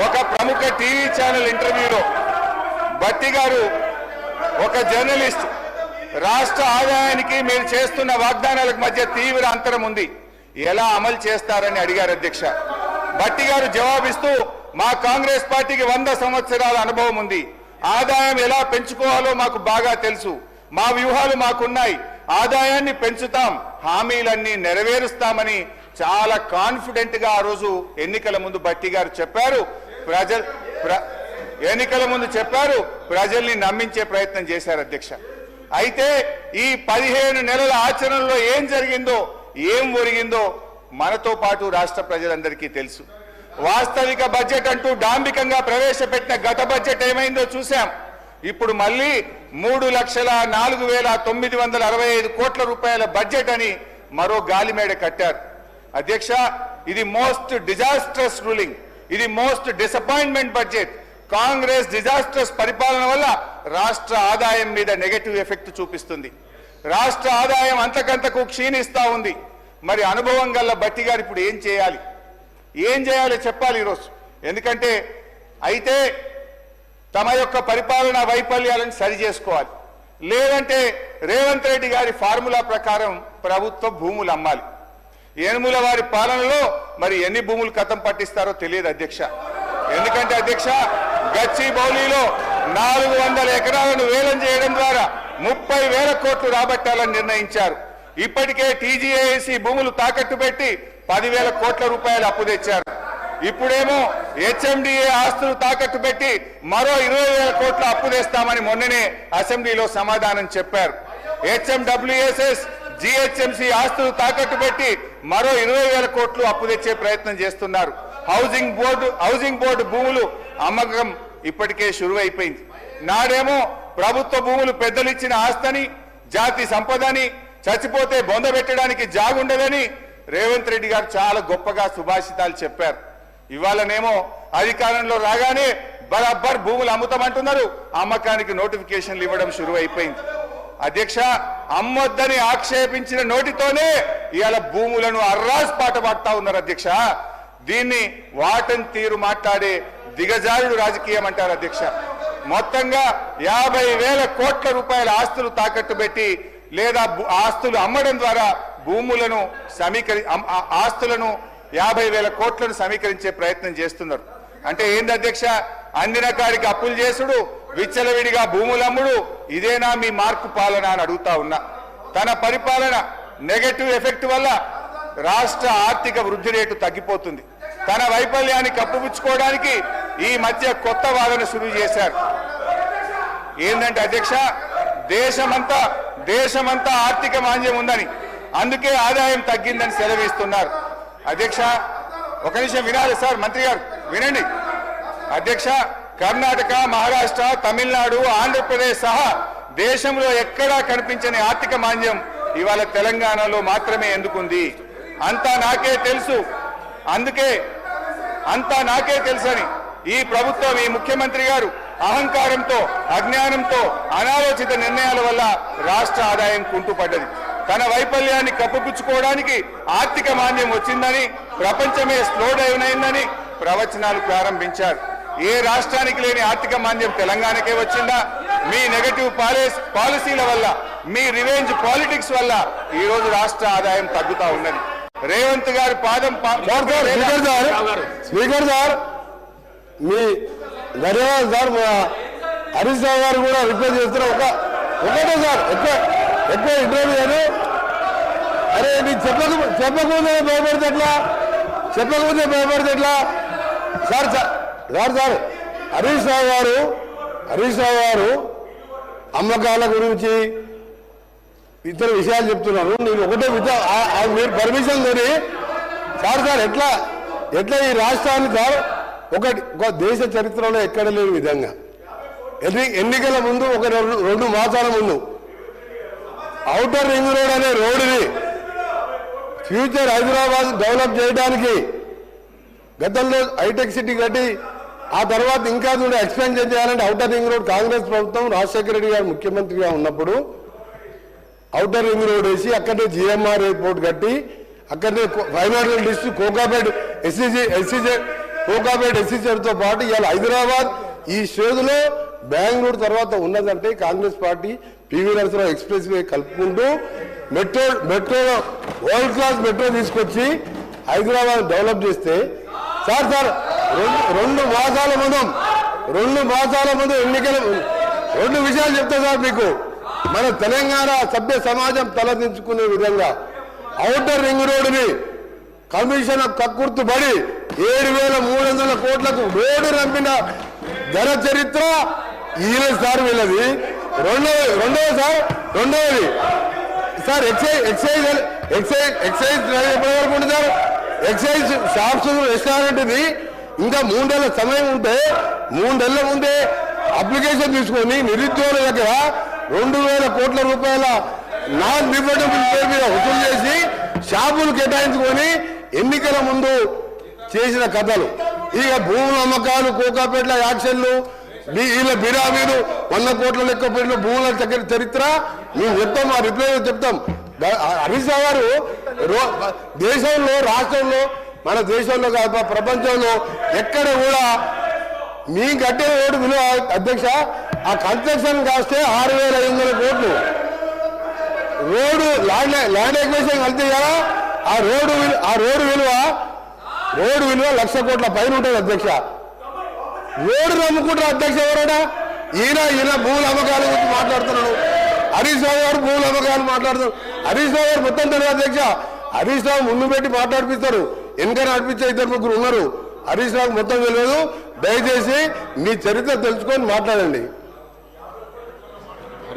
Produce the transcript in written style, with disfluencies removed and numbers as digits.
ఒక ప్రముఖ TV channel ఇంటర్వ్యూలో భట్టి గారు ఒక జర్నలిస్ట్ రాష్ట్ర ఆదాయానికి మీరు చేస్తున్న వాగ్దానాలకు మధ్య తీవ్ర అంతరం ఉంది, ఎలా అమలు చేస్తారని అడిగారు అధ్యక్ష. భట్టి గారు జవాబిస్తూ మా కాంగ్రెస్ పార్టీకి 100 సంవత్సరాల అనుభవం ఉంది, ఆదాయం ఎలా పెంచుకోవాలో మాకు బాగా తెలుసు, మా వ్యూహాలు మాకున్నాయి, ఆదాయాన్ని పెంచుతాం, హామీలన్నీ నెరవేరుస్తామని చాలా కాన్ఫిడెంట్ గా ఆ రోజు ఎన్నికల ముందు భట్టి గారు చెప్పారు. ఎన్నికల ముందు చెప్పారు, ప్రజల్ని నమ్మించే ప్రయత్నం చేశారు అధ్యక్ష. అయితే ఈ 15 నెలల ఆచరణలో ఏం జరిగిందో ఏం ఒరిగిందో మనతో పాటు రాష్ట్ర ప్రజలందరికీ తెలుసు. వాస్తవిక బడ్జెట్ అంటూ డాంబికంగా ప్రవేశపెట్టిన గత బడ్జెట్ ఏమైందో చూశాం. ఇప్పుడు మళ్ళీ 3,04,965 కోట్ల రూపాయల బడ్జెట్ అని మరో గాలిమేడ కట్టారు అధ్యక్ష. ఇది మోస్ట్ డిజాస్ట్రస్ రూలింగ్, ఇది most disappointment budget. Congress disastrous పరిపాలన వల్ల రాష్ట్ర ఆదాయం మీద నెగటివ్ ఎఫెక్ట్ చూపిస్తుంది. రాష్ట్ర ఆదాయం అంతకంతకు క్షీణిస్తా ఉంది. మరి అనుభవం గల భట్టి గారు ఇప్పుడు ఏం చేయాలి చెప్పాలి ఈరోజు. ఎందుకంటే అయితే తమ యొక్క పరిపాలనా వైఫల్యాలను సరి చేసుకోవాలి, లేదంటే రేవంత్ రెడ్డి గారి ఫార్ములా ప్రకారం ప్రభుత్వ భూములు అమ్మాలి. ఏనుముల వారి పాలనలో మరి ఎన్ని భూములు కథం పట్టిస్తారో తెలియదు అధ్యక్ష. ఎందుకంటే అధ్యక్ష, గచ్చిబౌలిలో 400 ఎకరాలను వేలం చేయడం ద్వారా 30,000 కోట్లు రాబట్టాలని నిర్ణయించారు. ఇప్పటికే టీజీఏసీ భూములు తాకట్టు పెట్టి 10,000 కోట్ల రూపాయలు అప్పు తెచ్చారు. ఇప్పుడేమో హెచ్ఎండిఏ ఆస్తులు తాకట్టు పెట్టి మరో 20,000 కోట్ల అప్పు తెస్తామని మొన్ననే అసెంబ్లీలో సమాధానం చెప్పారు. హెచ్ఎండబ్ల్యూఎస్ఎస్ జిహెచ్ఎంసీ ఆస్తులు తాకట్టు పెట్టి మరో 20,000 కోట్లు అప్పు తెచ్చే ప్రయత్నం చేస్తున్నారు. హౌసింగ్ బోర్డు భూములు అమ్మకం ఇప్పటికే షురువైపోయింది. నాడేమో ప్రభుత్వ భూములు పెద్దలు ఇచ్చిన ఆస్తని, జాతి సంపదని, చచ్చిపోతే బొందబెట్టడానికి జాగుండదని రేవంత్ రెడ్డి గారు చాలా గొప్పగా సుభాషితాలు చెప్పారు. ఇవాళనేమో అధికారంలో రాగానే బరాబర్ భూములు అమ్ముతామంటున్నారు, అమ్మకానికి నోటిఫికేషన్లు ఇవ్వడం షురువైపోయింది. అధ్యక్ష, అమ్మొద్దని ఆక్షేపించిన నోటితోనే ఇవాళ భూములను అర్రాస్ పాట పాడుతా ఉన్నారు అధ్యక్ష. దీన్ని వాటన్ తీరు మాట్లాడే దిగజారుడు రాజకీయం అంటారు అధ్యక్ష. మొత్తంగా 50,000 కోట్ల రూపాయల ఆస్తులు తాకట్టు పెట్టి లేదా ఆస్తులు అమ్మడం ద్వారా భూములను ఆస్తులను 50,000 కోట్లను సమీకరించే ప్రయత్నం చేస్తున్నారు. అంటే ఏంది అధ్యక్ష, అందిన కాడికి అప్పులు చేసుడు, విచ్చలవిడిగా భూములమ్ముడు, ఇదేనా మీ మార్కు పాలన అని అడుగుతా ఉన్నా. తన పరిపాలన నెగటివ్ ఎఫెక్ట్ వల్ల రాష్ట్ర ఆర్థిక వృద్ధి రేటు తగ్గిపోతుంది. తన వైఫల్యాన్ని కప్పుపుచ్చుకోవడానికి ఈ మధ్య కొత్త వాదన శురు చేశారు. ఏంటంటే అధ్యక్ష, దేశమంతా ఆర్థిక మాంద్యం ఉందని, అందుకే ఆదాయం తగ్గిందని సెలవిస్తున్నారు. అధ్యక్ష, ఒక నిమిషం వినాలి సార్, మంత్రి గారు వినండి. అధ్యక్ష, కర్ణాటక, మహారాష్ట్ర, తమిళనాడు, ఆంధ్రప్రదేశ్ సహా దేశంలో ఎక్కడా కనిపించని ఆర్థిక మాంద్యం ఇవాళ తెలంగాణలో మాత్రమే ఎందుకుంది? అంతా నాకే తెలుసు, అందుకే అంతా నాకే తెలుసని ఈ ప్రభుత్వం, ఈ ముఖ్యమంత్రి గారు అహంకారంతో, అజ్ఞానంతో, అనాలోచిత నిర్ణయాల వల్ల రాష్ట్ర ఆదాయం కుంటుపడ్డది. తన వైఫల్యాన్ని కప్పుపుచ్చుకోవడానికి ఆర్థిక మాంద్యం వచ్చిందని, ప్రపంచమే స్లో డౌన్ అయిందని ప్రవచనాలు ప్రారంభించారు. ఏ రాష్ట్రానికి లేని ఆర్థిక మాంద్యం తెలంగాణకే వచ్చిందా? మీ నెగటివ్ పాలసీల వల్ల, మీ రివెంజ్ పాలిటిక్స్ వల్ల ఈ రోజు రాష్ట్ర ఆదాయం తగ్గుతా ఉన్నది. రేవంత్ గారి పాదం స్పీకర్ సార్, మీ ధన్యవాదాలు సార్. హరీష్ రావు గారు కూడా రిక్వెస్ట్ చేస్తున్నారు. ఒకటే సార్, ఎక్కువ ఇంటర్వ్యూ అని. అరే నీకు చెప్పకముందే భయపడితే ఎట్లా? సార్ హరీష్ రావు గారు అమ్మకాల గురించి ఇతర విషయాలు చెప్తున్నారు. నేను ఒకటే మీరు పర్మిషన్ కొని సార్ ఎట్లా ఈ రాష్ట్రాన్ని సార్ ఒక దేశ చరిత్రలో ఎక్కడ లేని విధంగా ఎన్నికల ముందు ఒక 2 మాసాల ముందు ఔటర్ రింగ్ రోడ్ అనే రోడ్డుని ఫ్యూచర్ హైదరాబాద్ డెవలప్ చేయడానికి గతంలో హైటెక్ సిటీ కట్టి ఆ తర్వాత ఇంకా ఎక్స్పెన్షన్ చేయాలంటే ఔటర్ రింగ్ రోడ్ కాంగ్రెస్ ప్రభుత్వం రాజశేఖర రెడ్డి గారు ముఖ్యమంత్రిగా ఉన్నప్పుడు ఔటర్ రింగ్ రోడ్ వేసి అక్కడే జిఎంఆర్ ఎయిర్పోర్ట్ కట్టి అక్కడనే ఫైనాన్షియల్ డిస్ట్రిక్ట్ కోకాపేట్ కోకాపేట ఎస్సీసీతో పాటు ఇవాళ హైదరాబాద్ ఈ స్టేజ్లో బెంగళూరు తర్వాత ఉన్నదంటే Congress party PV Narasimha Rao expressway కలుపుకుంటూ మెట్రో వరల్డ్ క్లాస్ మెట్రో తీసుకొచ్చి హైదరాబాద్ డెవలప్ చేస్తే సార్ రెండు మాసాల ముందు ఎన్నికల 2 విషయాలు చెప్తా సార్ మీకు. మన తెలంగాణ సభ్య సమాజం తలదించుకునే విధంగా ఔటర్ రింగ్ రోడ్డుని కమిషన్ కక్కుర్తుబడి 7,300 కోట్లకు రోడ్డు రంపిన ఘన చరిత్ర ఈయన సార్ వీళ్ళది. రెండవది సార్ ఎక్సైజ్ ఎప్పటివరకు ఉంటుంది సార్? ఎక్సైజ్ షాప్స్ రెస్టారెంట్ ఇది ఇంకా 3 నెలల సమయం ఉంటే 3 నెలల ముందే అప్లికేషన్ తీసుకొని నిరుద్యోగుల దగ్గర 2,000 కోట్ల రూపాయల నాన్ రిఫండబుల్ పేరు మీద వసూలు చేసి షాపులు కేటాయించుకొని ఎన్నికల ముందు చేసిన కథలు. ఇక భూముల అమ్మకాలు, కోకాపేటల యాక్షన్లు, వీళ్ళ బిరామీలు 100 కోట్ల లెక్క పెట్టిన భూముల దగ్గర చరిత్ర మేము చెప్తాం, ఆ రిప్లై చెప్తాం. హరీష్ రావు గారు దేశంలో, రాష్ట్రంలో, మన దేశంలో కాదు ప్రపంచంలో ఎక్కడ కూడా మీ కట్టే రోడ్డు విలువ అధ్యక్ష ఆ కన్స్ట్రక్షన్ కాస్తే 6,500 కోట్లు. రోడ్డు ల్యాండ్ ఎక్వేషన్ కలితే కదా ఆ రోడ్డు విలువ 1,00,000 కోట్ల పైన ఉంటుంది అధ్యక్ష. రోడ్డు నమ్ముకుంటారు అధ్యక్ష ఎవరైనా? ఈయన భూముల అమ్మకాల గురించి మాట్లాడుతున్నాడు. హరీష్ రావు గారు భూముల అమ్మకాలు మాట్లాడుతున్నారు. హరీష్ రావు గారు మొత్తం తెలియదు అధ్యక్ష. హరీష్ రావు ముందు పెట్టి మాట్లాడిపిస్తారు, వెనక నడిపించే 2-3 ఉన్నారు. హరీష్ రావు మొత్తం తెలియదు. దయచేసి మీ చరిత్ర తెలుసుకొని మాట్లాడండి.